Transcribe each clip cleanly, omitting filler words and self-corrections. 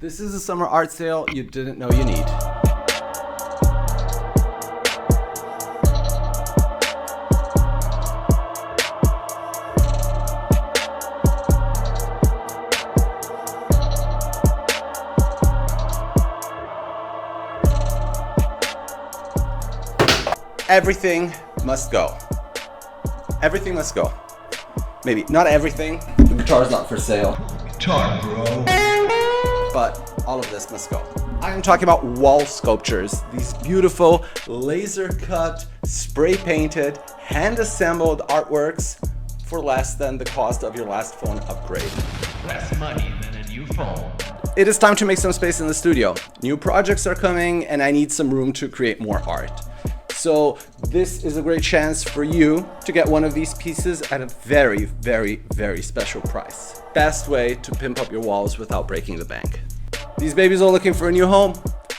This is a summer art sale you didn't know you need. Everything must go. Everything must go. Maybe not everything. The guitar's not for sale. Guitar, bro. But all of this must go. I am talking about wall sculptures. These beautiful laser cut, spray painted, hand assembled artworks for less than the cost of your last phone upgrade. Less money than a new phone. It is time to make some space in the studio. New projects are coming and I need some room to create more art. So this is a great chance for you to get one of these pieces at a very, very, very special price. Best way to pimp up your walls without breaking the bank. These babies are looking for a new home.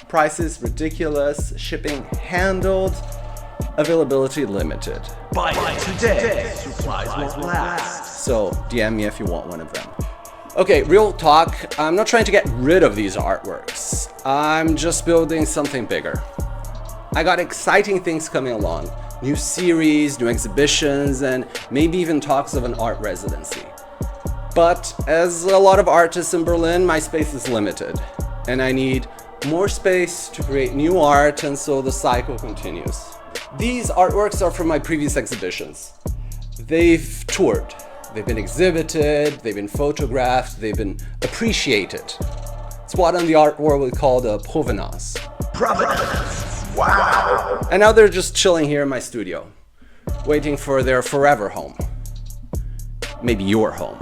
Prices ridiculous, shipping handled, availability limited. Buy it today. Supplies won't last. So DM me if you want one of them. Okay, real talk, I'm not trying to get rid of these artworks. I'm just building something bigger. I got exciting things coming along. New series, new exhibitions, and maybe even talks of an art residency. But as a lot of artists in Berlin, my space is limited. And I need more space to create new art, and so the cycle continues. These artworks are from my previous exhibitions. They've toured, they've been exhibited, they've been photographed, they've been appreciated. It's what in the art world we call the provenance. Provenance. Wow. And now they're just chilling here in my studio, waiting for their forever home. Maybe your home.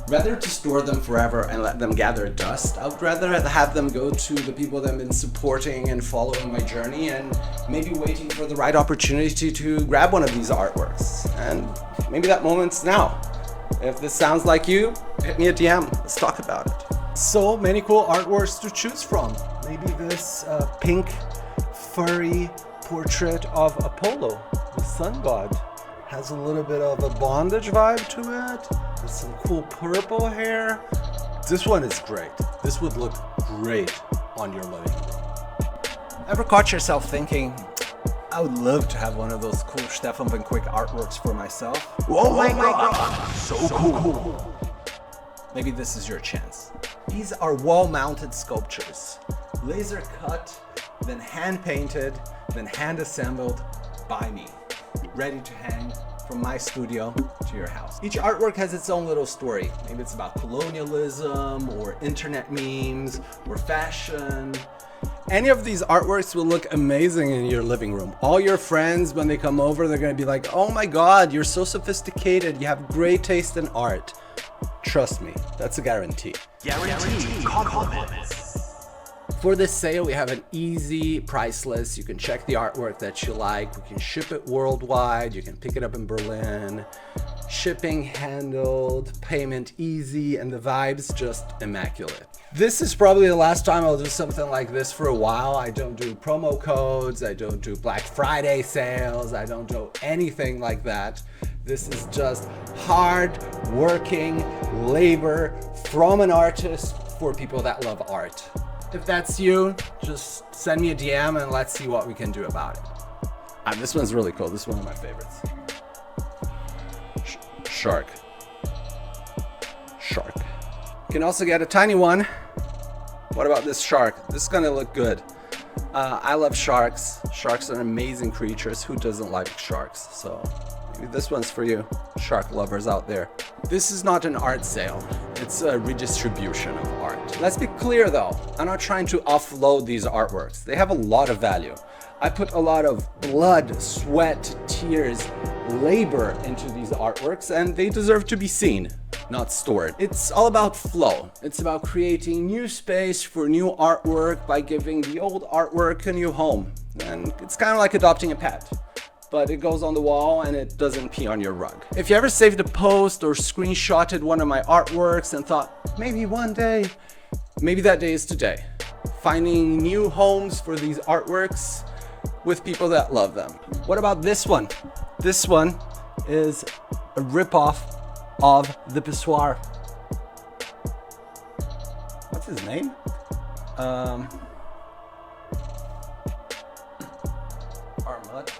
Rather to store them forever and let them gather dust, I would rather have them go to the people that have been supporting and following my journey and maybe waiting for the right opportunity to grab one of these artworks. And maybe that moment's now. If this sounds like you, hit me a DM, let's talk about it. So many cool artworks to choose from. Maybe this pink furry portrait of Apollo, the sun god. Has a little bit of a bondage vibe to it. With some cool purple hair. This one is great. This would look great on your living room. Ever caught yourself thinking, I would love to have one of those cool Stephan van Kuyk artworks for myself? Oh my god, so cool. Maybe this is your chance. These are wall-mounted sculptures. Laser cut, then hand painted, then hand assembled by me. Ready to hang from my studio to your house. Each artwork has its own little story. Maybe it's about colonialism or internet memes or fashion. Any of these artworks will look amazing in your living room. All your friends, when they come over, they're gonna be like, oh my God, you're so sophisticated. You have great taste in art. Trust me, that's a guarantee. Guaranteed compliments. For this sale, we have an easy price list. You can check the artwork that you like. We can ship it worldwide. You can pick it up in Berlin. Shipping handled, payment easy, and the vibes just immaculate. This is probably the last time I'll do something like this for a while. I don't do promo codes. I don't do Black Friday sales. I don't do anything like that. This is just hard working labor from an artist for people that love art. If that's you, just send me a DM and let's see what we can do about it. This one's really cool. This is one of my favorites. Shark. Shark. You can also get a tiny one. What about this shark? This is gonna look good. I love sharks. Sharks are amazing creatures. Who doesn't like sharks? So maybe this one's for you, shark lovers out there. This is not an art sale. It's a redistribution of art. Let's be clear though, I'm not trying to offload these artworks. They have a lot of value. I put a lot of blood, sweat, tears, labor into these artworks and they deserve to be seen, not stored. It's all about flow. It's about creating new space for new artwork by giving the old artwork a new home. And it's kind of like adopting a pet. But it goes on the wall and it doesn't pee on your rug. If you ever saved a post or screenshotted one of my artworks and thought, maybe one day, maybe that day is today. Finding new homes for these artworks with people that love them. What about this one? This one is a ripoff of the Pissoir. What's his name? Armut.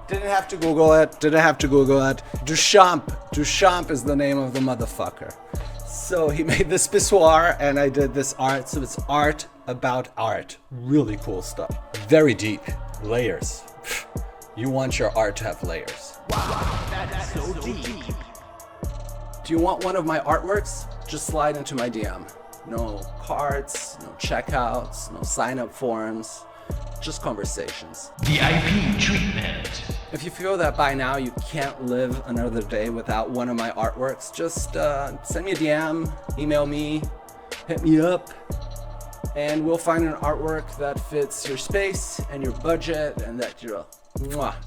Didn't have to Google it. Didn't have to Google it. Duchamp. Duchamp is the name of the motherfucker. So he made this pissoir and I did this art. So it's art about art. Really cool stuff. Very deep. Layers. You want your art to have layers. Wow, that's so deep. Do you want one of my artworks? Just slide into my DM. No cards, no checkouts, no sign-up forms, just conversations. VIP treatment. If you feel that by now you can't live another day without one of my artworks, just send me a DM, email me, hit me up, and we'll find an artwork that fits your space and your budget and that you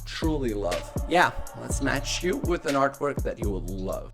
truly love. Yeah, let's match you with an artwork that you will love.